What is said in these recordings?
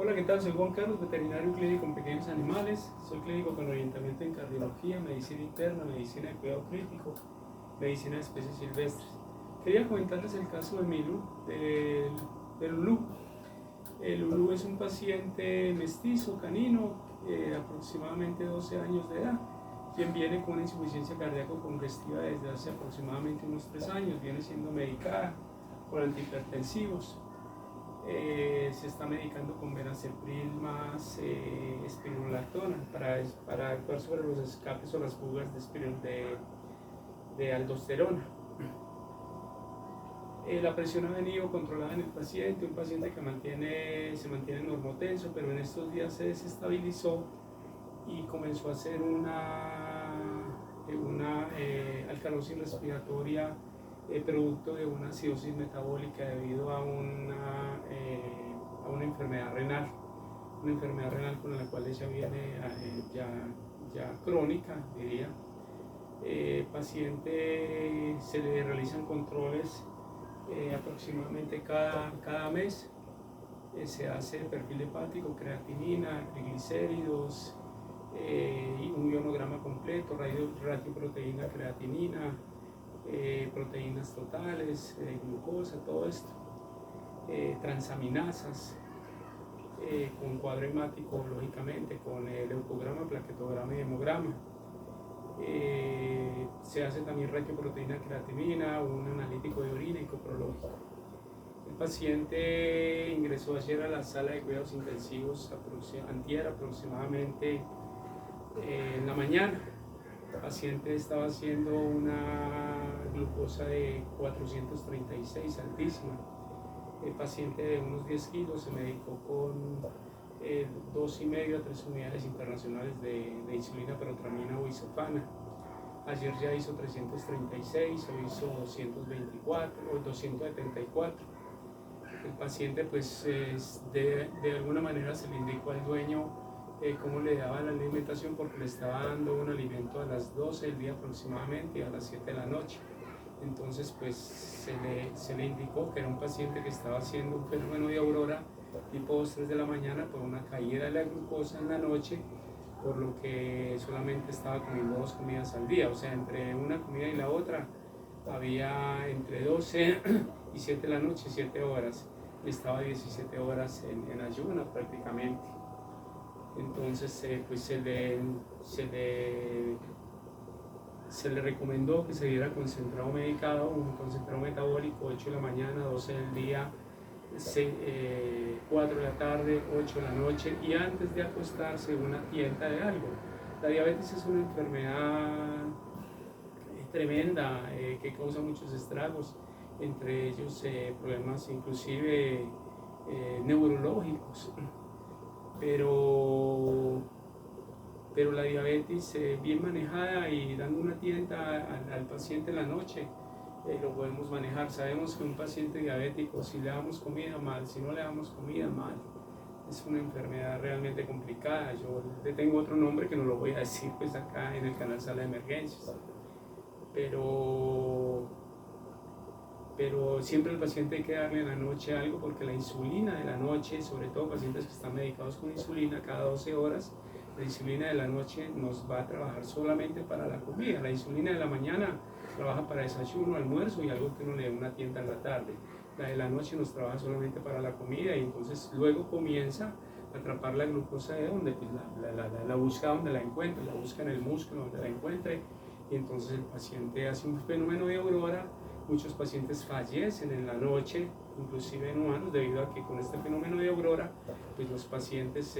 Hola, ¿qué tal? Soy Juan Carlos, veterinario clínico en pequeños animales. Soy clínico con orientamiento en cardiología, medicina interna, medicina de cuidado crítico, medicina de especies silvestres. Quería comentarles el caso de Milu, de Lulú. Lulú es un paciente mestizo, canino, aproximadamente 12 años de edad, quien viene con una insuficiencia cardíaca congestiva desde hace aproximadamente unos 3 años. Viene siendo medicada con antihipertensivos. Se está medicando con benacepril más espironolactona para actuar sobre los escapes o las fugas de aldosterona. La presión ha venido controlada en el paciente, un paciente que se mantiene normotenso, pero en estos días se desestabilizó y comenzó a hacer una alcalosis respiratoria producto de una acidosis metabólica debido a una enfermedad renal con la cual ella viene ya crónica, diría. Paciente se le realizan controles aproximadamente cada mes. Se hace perfil hepático, creatinina, triglicéridos, y un ionograma completo, radioproteína, creatinina, proteínas totales, glucosa, todo esto, transaminasas, con cuadro hemático, lógicamente, con el leucograma, plaquetograma y hemograma. Se hace también radioproteína, creatinina, un analítico de orina y coprológico. El paciente ingresó ayer a la sala de cuidados intensivos antier aproximadamente en la mañana. El paciente estaba haciendo una glucosa de 436, altísima. El paciente de unos 10 kilos se medicó con 2,5 a 3 unidades internacionales de insulina, perotramina o isofana. Ayer ya hizo 336, hoy hizo 224 o 274. El paciente pues de alguna manera se le indicó al dueño cómo le daba la alimentación, porque le estaba dando un alimento a las 12 del día aproximadamente y a las 7 de la noche. Entonces pues se le indicó que era un paciente que estaba haciendo un fenómeno de aurora tipo 2-3 de la mañana por una caída de la glucosa en la noche, por lo que solamente estaba comiendo 2 comidas al día, o sea, entre una comida y la otra había entre 12 y 7 de la noche, 7 horas, y estaba 17 horas en ayuno prácticamente. Entonces pues se le recomendó que se diera concentrado medicado, un concentrado metabólico, 8 de la mañana, 12 del día, 4 de la tarde, 8 de la noche, y antes de acostarse una tienta de algo. La diabetes es una enfermedad tremenda que causa muchos estragos, entre ellos problemas inclusive neurológicos, pero la diabetes bien manejada y dando una tienta al paciente en la noche, lo podemos manejar. Sabemos que un paciente diabético, si le damos comida mal, si no le damos comida mal, es una enfermedad realmente complicada. Yo le tengo otro nombre que no lo voy a decir pues acá en el canal Sala de Emergencias, pero siempre al paciente hay que darle en la noche algo, porque la insulina de la noche, sobre todo pacientes que están medicados con insulina cada 12 horas, la insulina de la noche nos va a trabajar solamente para la comida. La insulina de la mañana trabaja para desayuno, almuerzo y algo que uno le dé una tienda en la tarde. La de la noche nos trabaja solamente para la comida, y entonces luego comienza a atrapar la glucosa de donde, pues la busca donde la encuentre, la busca en el músculo donde la encuentre, y entonces el paciente hace un fenómeno de aurora. Muchos pacientes fallecen en la noche, inclusive en humanos, debido a que con este fenómeno de aurora, pues los pacientes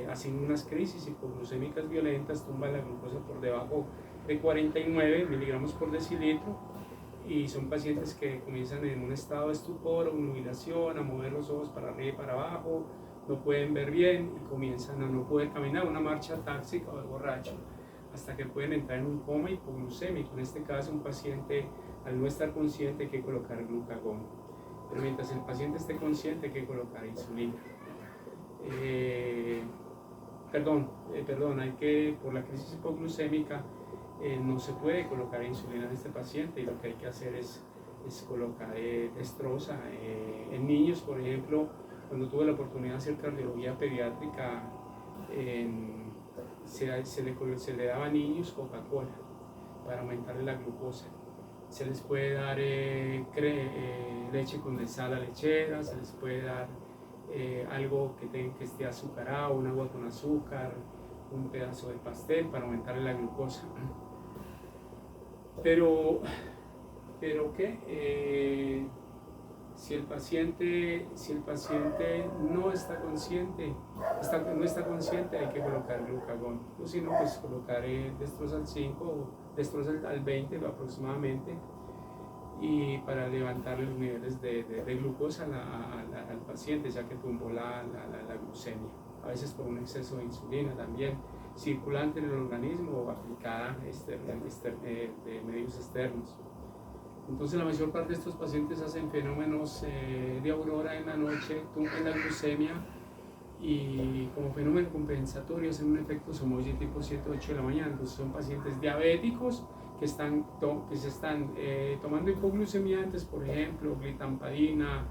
hacen unas crisis hipoglucémicas violentas, tumban la glucosa por debajo de 49 miligramos por decilitro, y son pacientes que comienzan en un estado de estupor o nubilación, a mover los ojos para arriba y para abajo, no pueden ver bien y comienzan a no poder caminar, una marcha táxica o de borracho, hasta que pueden entrar en un coma hipoglucémico. En este caso, un paciente, al no estar consciente, hay que colocar glucagón, pero mientras el paciente esté consciente hay que colocar insulina. Hay que, por la crisis hipoglucémica, no se puede colocar insulina en este paciente, y lo que hay que hacer es colocar destroza. En niños, por ejemplo, Cuando tuve la oportunidad de hacer cardiología pediátrica, se le daba a niños Coca-Cola para aumentarle la glucosa. Se les puede dar leche condensada lechera, se les puede dar algo que esté azucarado, un agua con azúcar, un pedazo de pastel para aumentarle la glucosa. Pero ¿qué? Si el paciente no está consciente, hay que colocar glucagón, o si no, pues colocar Destrosal 5 o Destrosal al 20 aproximadamente, y para levantar los niveles de glucosa al paciente, ya que tumbó la glucemia, a veces por un exceso de insulina también, circulante en el organismo o aplicada de medios externos. Entonces la mayor parte de estos pacientes hacen fenómenos de aurora en la noche, tumban la glucemia y como fenómeno compensatorio hacen un efecto Somogy tipo 7-8 de la mañana. Entonces son pacientes diabéticos que se están tomando hipoglucemiantes, por ejemplo, glitampadina,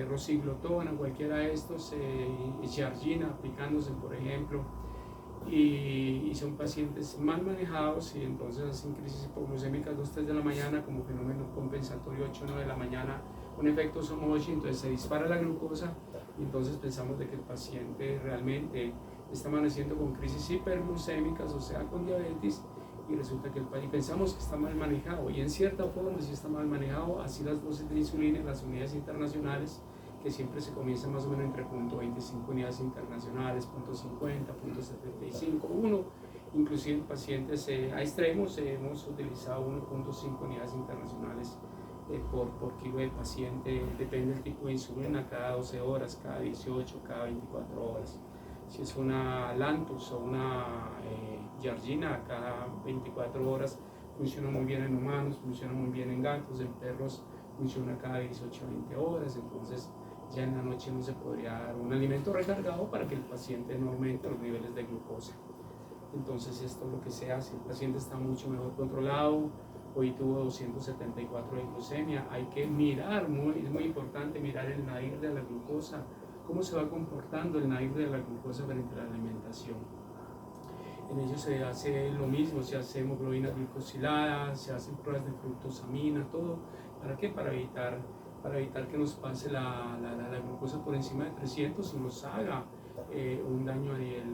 rosiglotona, cualquiera de estos, yargina aplicándose, por ejemplo, y son pacientes mal manejados y entonces hacen crisis hipoglucémicas 2-3 de la mañana como fenómeno compensatorio 8-9 de la mañana, un efecto Somogy, entonces se dispara la glucosa y entonces pensamos de que el paciente realmente está amaneciendo con crisis hiperglucémicas, o sea, con diabetes, y resulta que pensamos que está mal manejado, y en cierta forma sí está mal manejado. Así las dosis de insulina en las unidades internacionales, que siempre se comienza más o menos entre 0.25 unidades internacionales, 0.50, 0.75, 1, inclusive en pacientes a extremos hemos utilizado 1.5 unidades internacionales por kilo del paciente, depende del tipo de insulina, cada 12 horas, cada 18, cada 24 horas. Si es una Lantus o una Yargina, cada 24 horas, funciona muy bien en humanos, funciona muy bien en gatos, en perros funciona cada 18-20 horas, entonces ya en la noche no se podría dar un alimento recargado para que el paciente no aumente los niveles de glucosa. Entonces esto es lo que se hace, el paciente está mucho mejor controlado, hoy tuvo 274 de glucemia, hay que mirar, es muy importante mirar el nadir de la glucosa, cómo se va comportando el nadir de la glucosa frente a la alimentación. En ellos se hace lo mismo, se hace hemoglobina glicosilada, se hacen pruebas de fructosamina, todo. ¿Para qué? Para evitar que nos pase la glucosa por encima de 300 y nos haga un daño a nivel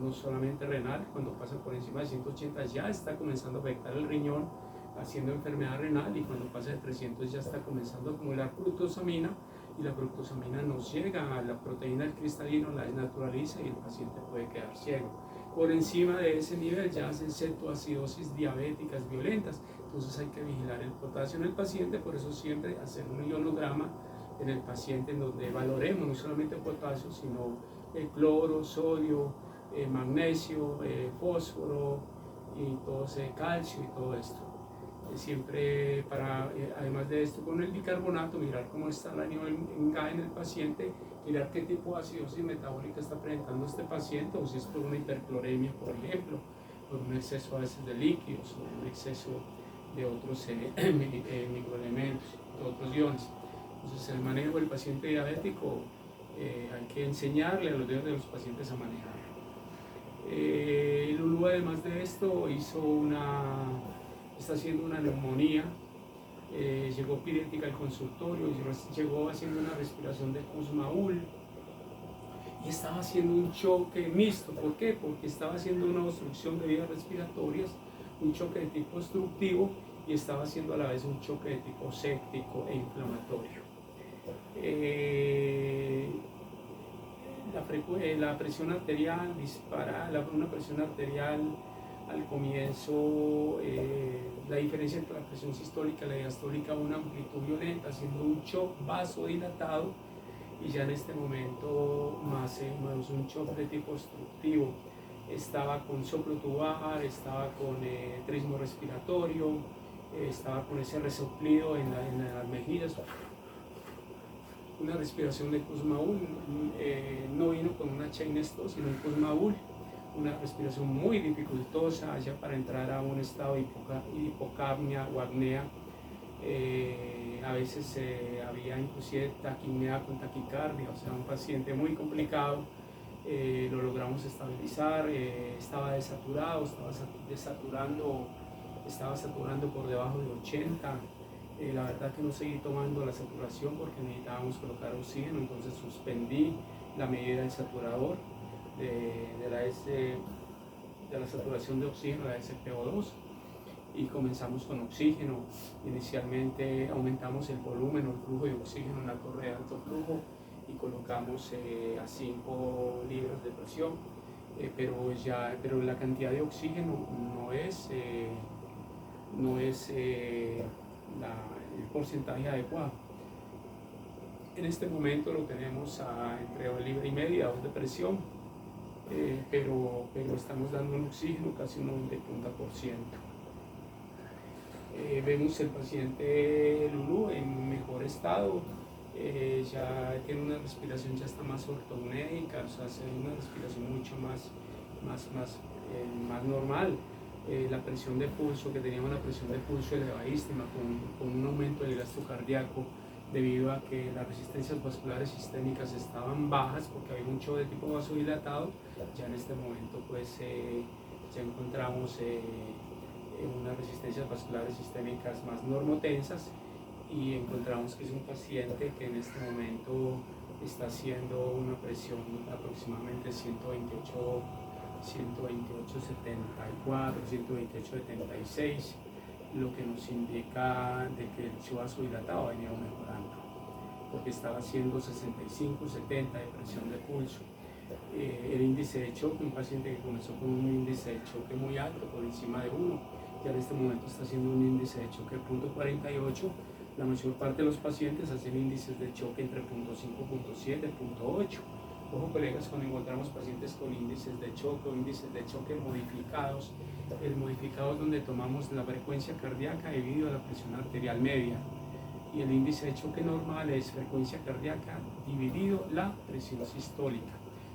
no solamente renal. Cuando pasa por encima de 180 ya está comenzando a afectar el riñón, haciendo enfermedad renal, y cuando pasa de 300 ya está comenzando a acumular fructosamina, y la fructosamina nos llega a la proteína del cristalino, la desnaturaliza y el paciente puede quedar ciego. Por encima de ese nivel ya hacen cetoacidosis diabéticas violentas, entonces hay que vigilar el potasio en el paciente. Por eso siempre hacer un ionograma en el paciente en donde valoremos no solamente potasio, sino cloro, sodio, magnesio, fósforo y todo ese calcio y todo esto. Siempre además de esto, con el bicarbonato, mirar cómo está el nivel en GA en el paciente, mirar qué tipo de acidosis metabólica está presentando este paciente, o si es por una hipercloremia, por ejemplo, por un exceso a veces de líquidos o un exceso de otros microelementos, de otros iones. Entonces el manejo del paciente diabético hay que enseñarle a los pacientes a manejar. Lulú, además de esto, está haciendo una neumonía, llegó pirética al consultorio, llegó haciendo una respiración de Kussmaul y estaba haciendo un choque mixto. ¿Por qué? Porque estaba haciendo una obstrucción de vías respiratorias, un choque de tipo obstructivo, y estaba haciendo a la vez un choque de tipo séptico e inflamatorio. La presión arterial disparada, una presión arterial al comienzo, la diferencia entre la presión sistólica y la diastólica, una amplitud violenta, haciendo un shock vasodilatado, y ya en este momento más un shock de tipo obstructivo. Estaba con soplo tubar, estaba con trismo respiratorio, estaba con ese resoplido en las mejillas, una respiración de Kussmaul, no vino con una Cheyne-Stokes, sino un Kussmaul, una respiración muy dificultosa ya para entrar a un estado de hipocapnia o apnea. A veces había inclusive taquipnea con taquicardia, o sea, un paciente muy complicado. Lo logramos estabilizar, estaba desaturado, estaba saturando por debajo de 80. La verdad que no seguí tomando la saturación porque necesitábamos colocar oxígeno, entonces suspendí la medida del saturador de la saturación de oxígeno, la SpO2, y comenzamos con oxígeno. Inicialmente aumentamos el volumen o el flujo de oxígeno en la torre de alto flujo y colocamos a 5 libras de presión, pero la cantidad de oxígeno no es el porcentaje adecuado. En este momento lo tenemos entre 1,5 libras y 2 de presión, pero estamos dando un oxígeno casi un 90%. Vemos el paciente Lulú en mejor estado, ya tiene una respiración, ya está más ortognéica, o sea, hace una respiración mucho más normal. La presión de pulso, que tenía una presión de pulso elevadísima, con un aumento del gasto cardíaco, debido a que las resistencias vasculares sistémicas estaban bajas porque había mucho de tipo vasodilatado. Ya en este momento pues ya encontramos unas resistencias vasculares sistémicas más normotensas, y encontramos que es un paciente que en este momento está haciendo una presión aproximadamente 128, 128,74, 128,76, lo que nos indica de que el vasodilatado ha venido mejorando, porque estaba haciendo 65, 70 de presión de pulso. El índice de choque, un paciente que comenzó con un índice de choque muy alto, por encima de 1, ya en este momento está haciendo un índice de choque de 0.48. La mayor parte de los pacientes hacen índices de choque entre 0.5, 0.7, 0.8. Ojo, colegas, cuando encontramos pacientes con índices de choque o índices de choque modificados, el modificado es donde tomamos la frecuencia cardíaca dividido a la presión arterial media, y el índice de choque normal es frecuencia cardíaca dividido la presión sistólica.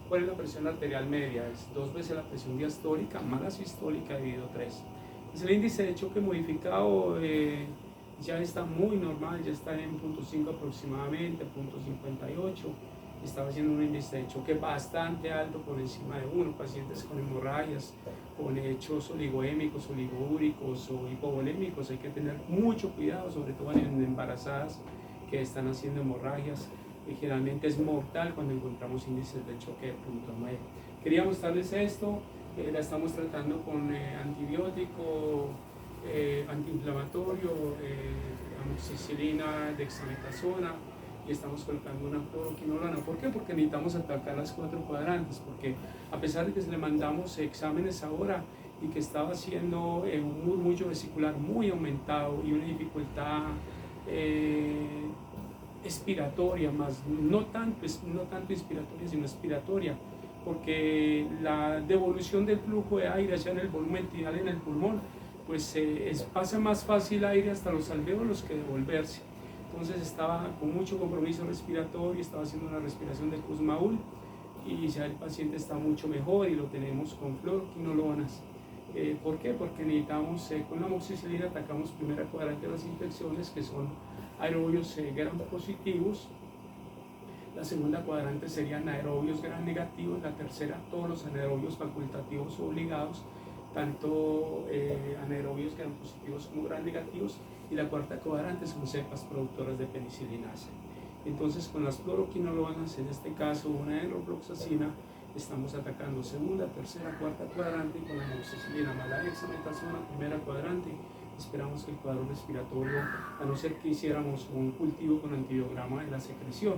¿Cuál es la presión arterial media? Es 2 veces la presión diastólica más la sistólica dividido 3. Pues el índice de choque modificado ya está muy normal, ya está en 0.5 aproximadamente, 0.58. Estaba haciendo un índice de choque bastante alto, por encima de 1. Pacientes con hemorragias, con hechos oligoémicos, oligoúricos o hipovolémicos, hay que tener mucho cuidado, sobre todo en embarazadas que están haciendo hemorragias. Generalmente es mortal cuando encontramos índices de choque de 0.9. Quería mostrarles esto. La estamos tratando con antibiótico, antiinflamatorio, amoxicilina, dexametasona, y estamos colocando una fluoroquinolona. ¿Por qué? Porque necesitamos atacar las 4 cuadrantes, porque a pesar de que le mandamos exámenes ahora y que estaba haciendo un murmullo vesicular muy aumentado y una dificultad expiratoria, más no tanto inspiratoria, sino expiratoria, porque la devolución del flujo de aire allá en el volumen tidal en el pulmón, pues pasa más fácil aire hasta los alvéolos que devolverse. Entonces estaba con mucho compromiso respiratorio, estaba haciendo una respiración de Kussmaul, y ya el paciente está mucho mejor y lo tenemos con fluoroquinolonas. ¿Por qué? Porque necesitamos, con la amoxicilina atacamos primera cuadrante de las infecciones, que son aerobios gram positivos. La segunda cuadrante serían anaerobios gram negativos. La tercera, todos los anaerobios facultativos obligados, tanto anaerobios gram positivos como gram negativos. Y la cuarta cuadrante son cepas productoras de penicilinasa. Entonces, con las fluoroquinolonas, en este caso una enrofloxacina, estamos atacando segunda, tercera, cuarta cuadrante, y con la amoxicilina más la dexametasona, primera cuadrante. Esperamos que el cuadro respiratorio, a no ser que hiciéramos un cultivo con antibiograma de la secreción,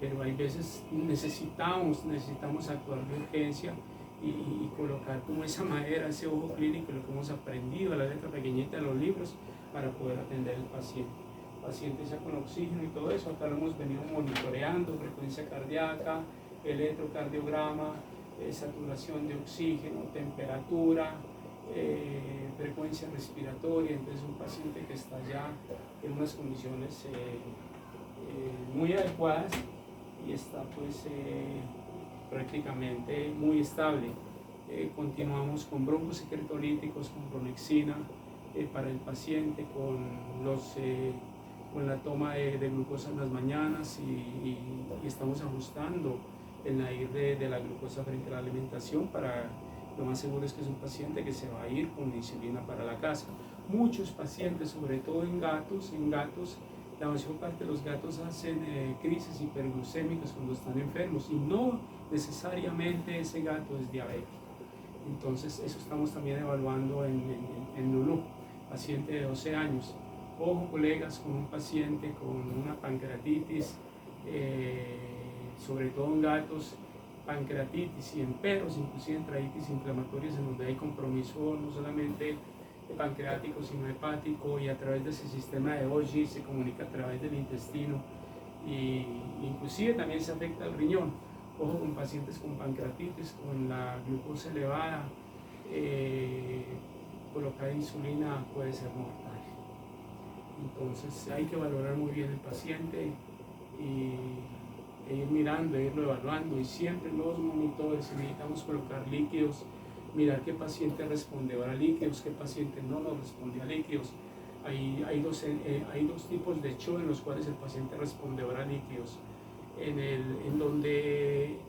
pero hay veces necesitamos actuar de urgencia y colocar como esa madera, ese ojo clínico, lo que hemos aprendido, la letra pequeñita de los libros, para poder atender al paciente. Paciente ya con oxígeno y todo eso, acá lo hemos venido monitoreando, frecuencia cardíaca, electrocardiograma, saturación de oxígeno, temperatura, frecuencia respiratoria. Entonces un paciente que está ya en unas condiciones muy adecuadas y está pues prácticamente muy estable. Continuamos con broncosecretolíticos, con pronexina para el paciente, con los con la toma de glucosa en las mañanas y estamos ajustando el nadir de la glucosa frente a la alimentación. Para lo más seguro es que es un paciente que se va a ir con insulina para la casa. Muchos pacientes, sobre todo en gatos, la mayor parte de los gatos hacen crisis hiperglucémicas cuando están enfermos y no necesariamente ese gato es diabético. Entonces eso estamos también evaluando en Lulú, paciente de 12 años. Ojo, colegas, con un paciente con una pancreatitis, sobre todo en gatos, pancreatitis, y en perros, inclusive enteritis inflamatorias, en donde hay compromiso no solamente pancreático sino hepático, y a través de ese sistema de Golgi se comunica a través del intestino y inclusive también se afecta al riñón. Ojo con pacientes con pancreatitis, con la glucosa elevada, colocar insulina puede ser mortal. Entonces hay que valorar muy bien el paciente e ir mirando, irlo evaluando, y siempre los monitores, si necesitamos colocar líquidos, mirar qué paciente responde a líquidos, qué paciente no nos responde a líquidos. Hay dos tipos de CHO en los cuales el paciente responde a líquidos. En donde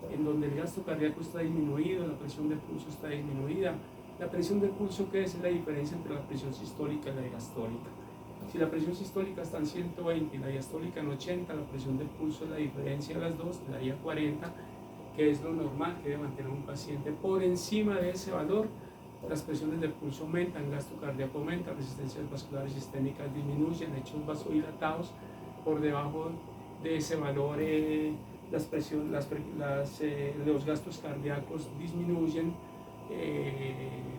el gasto cardíaco está disminuido, la presión del pulso está disminuida. La presión del pulso, ¿qué es la diferencia entre la presión sistólica y la diastólica? Si la presión sistólica está en 120 y la diastólica en 80, la presión del pulso es la diferencia de las dos, le daría 40, que es lo normal que debe mantener un paciente. Por encima de ese valor, las presiones del pulso aumentan, gasto cardíaco aumenta, resistencias vasculares sistémicas disminuyen, hechos vasodilatados. Por debajo de ese valor, los gastos cardíacos disminuyen,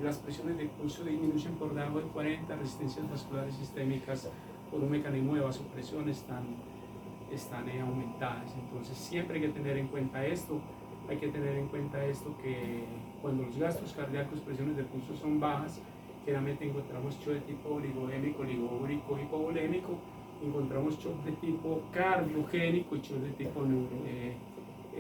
las presiones del pulso disminuyen por debajo de 40, resistencias vasculares sistémicas por un mecanismo de vasopresión están aumentadas. Entonces siempre hay que tener en cuenta esto. Hay que tener en cuenta esto, que cuando los gastos cardíacos, presiones de pulso son bajas, generalmente encontramos shock de tipo oligogénico, oligúrico, hipovolémico, encontramos shock de tipo cardiogénico y shock de tipo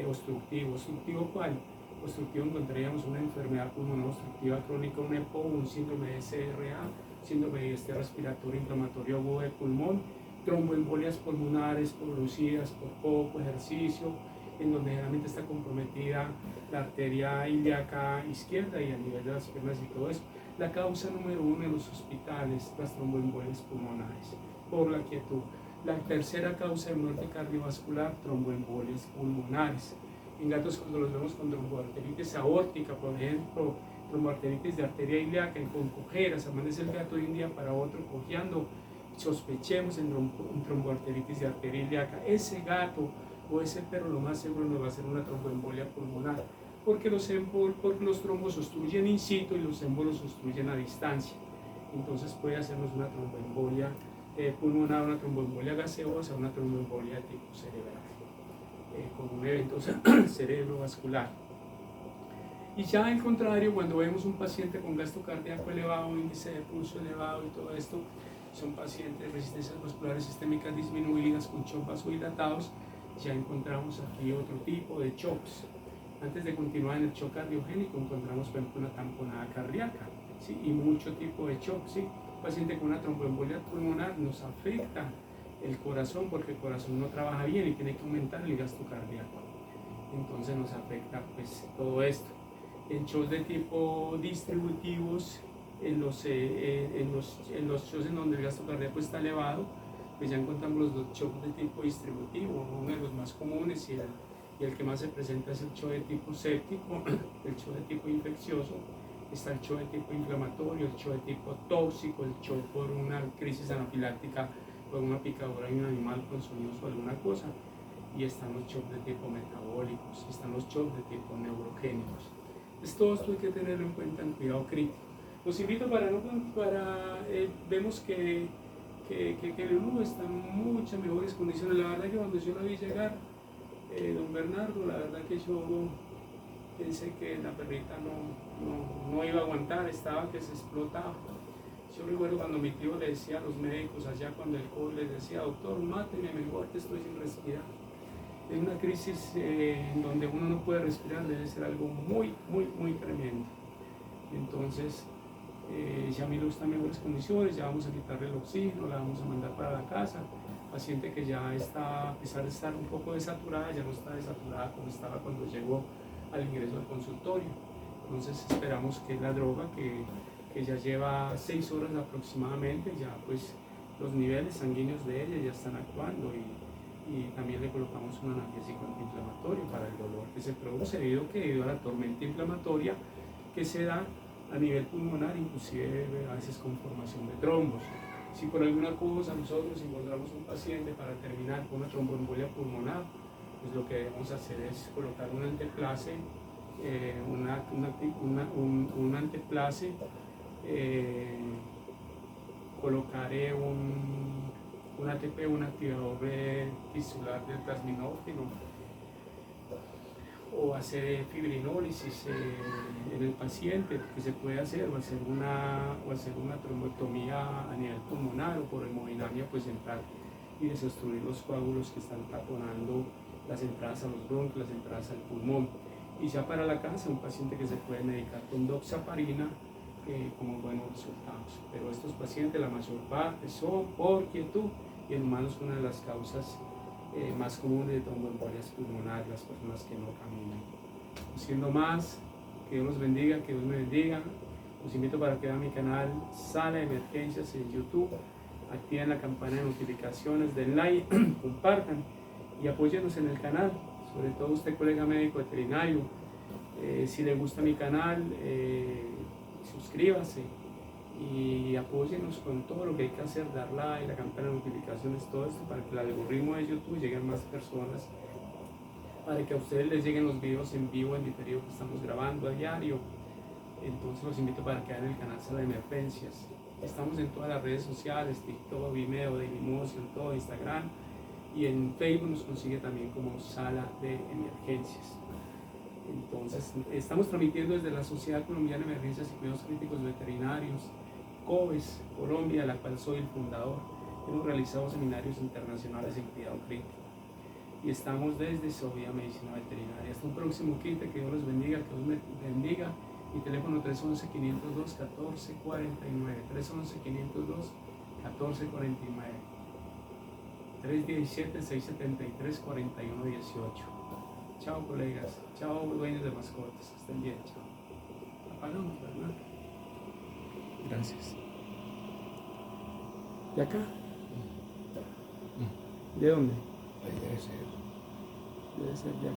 obstructivo. ¿Obstructivo cuál? Obstructivo encontraríamos una enfermedad pulmonar obstructiva crónica, un EPO, un síndrome de SRA, síndrome de distrés respiratorio inflamatorio agudo de pulmón, tromboembolias pulmonares producidas por poco ejercicio, en donde generalmente está comprometida la arteria ilíaca izquierda y a nivel de las piernas y todo eso. La causa número 1 en los hospitales, las tromboembolias pulmonares, por la quietud. La tercera causa de muerte cardiovascular, tromboembolias pulmonares. En gatos, cuando los vemos con tromboarteritis aórtica, por ejemplo, tromboarteritis de arteria ilíaca, con cojeras, amanece el gato de un día para otro cojeando, sospechemos en tromboarteritis de arteria ilíaca. Ese gato o ese perro lo más seguro nos va a hacer una tromboembolia pulmonar, porque los trombos obstruyen in situ y los émbolos obstruyen a distancia. Entonces puede hacernos una tromboembolia pulmonar, una tromboembolia gaseosa, una tromboembolia de tipo cerebral, con un evento cerebrovascular. Y ya al contrario, cuando vemos un paciente con gasto cardíaco elevado, índice de pulso elevado y todo esto, son pacientes de resistencias vasculares sistémicas disminuidas con shock vasodilatados, ya encontramos aquí otro tipo de shocks. Antes de continuar en el shock cardiogénico, encontramos por ejemplo una tamponada cardíaca, ¿sí? Y mucho tipo de shock, ¿sí? Un paciente con una tromboembolia pulmonar nos afecta el corazón, porque el corazón no trabaja bien y tiene que aumentar el gasto cardíaco. Entonces nos afecta pues todo esto. En shocks de tipo distributivos, en los shocks en donde el gasto cardíaco está elevado, pues ya encontramos los dos shocks de tipo distributivo. Uno de los más comunes y el que más se presenta es el shock de tipo séptico, el shock de tipo infeccioso, está el shock de tipo inflamatorio, el shock de tipo tóxico, el shock por una crisis anafiláctica, por una picadura de un animal con sonidos o alguna cosa, y están los shocks de tipo metabólicos, y están los shocks de tipo neurogénicos. Entonces todo esto hay que tenerlo en cuenta en cuidado crítico. Los invito vemos que Lulú está en muchas mejores condiciones. La verdad que cuando yo la vi llegar, don Bernardo, la verdad que yo pensé que la perrita no iba a aguantar, estaba que se explotaba. Yo recuerdo cuando mi tío le decía a los médicos allá, cuando el COVID les decía: doctor, máteme, mejor que estoy sin respirar. Es una crisis en donde uno no puede respirar, debe ser algo muy tremendo. Entonces, ya Milo está en mejores condiciones, ya vamos a quitarle el oxígeno, la vamos a mandar para la casa, paciente que ya está, a pesar de estar un poco desaturada, ya no está desaturada como estaba cuando llegó al ingreso al consultorio. Entonces esperamos que la droga, que ya lleva 6 horas aproximadamente, ya pues los niveles sanguíneos de ella ya están actuando, y también le colocamos un analgésico antiinflamatorio para el dolor que se produce debido a la tormenta inflamatoria que se da a nivel pulmonar, inclusive a veces con formación de trombos. Si por alguna cosa nosotros encontramos un paciente para terminar con una tromboembolia pulmonar, pues lo que debemos hacer es colocar un anteplace, un anteplace, colocaré un ATP, un activador tisular del plasminógeno, o hacer fibrinólisis en el paciente, que se puede hacer, o hacer una trombectomía a nivel pulmonar, o por hemodinamia pues entrar y desobstruir los coágulos que están taponando las entradas a los bronquios, las entradas al pulmón. Y ya para la casa, un paciente que se puede medicar con doxaparina como buenos resultados. Pero estos pacientes, la mayor parte, son por quietud, y en humanos una de las causas más comunes de tromboembolias pulmonares, las personas que no caminan. Siendo más, que Dios los bendiga, que Dios me bendiga. Los invito para que vean mi canal Sala de Emergencias en YouTube, activen la campana de notificaciones, den like, compartan y apóyennos en el canal, sobre todo usted, colega médico veterinario. Si le gusta mi canal, suscríbase y apóyenos con todo lo que hay que hacer, dar like, la campana de notificaciones, todo esto, para que el algoritmo de YouTube llegue a más personas, para que a ustedes les lleguen los videos en vivo, en diferido que estamos grabando a diario. Entonces los invito para que vean el canal Sala de Emergencias. Estamos en todas las redes sociales, TikTok, Vimeo, Dailymotion, todo, Instagram, y en Facebook nos consigue también como Sala de Emergencias. Entonces estamos transmitiendo desde la Sociedad Colombiana de Emergencias y Cuidados Críticos Veterinarios, COVES, Colombia, de la cual soy el fundador. Hemos realizado seminarios internacionales en cuidado crítico. Y estamos desde Sovía Medicina Veterinaria. Hasta un próximo quite, que Dios los bendiga, que Dios me bendiga. Mi teléfono 311-502-1449, 311-502-1449, 317-673-4118. Chao, colegas, chao, dueños de mascotas, estén bien, chao. Apagamos, ¿verdad? Gracias. ¿De acá? ¿De dónde? Ahí debe ser. Debe ser de acá.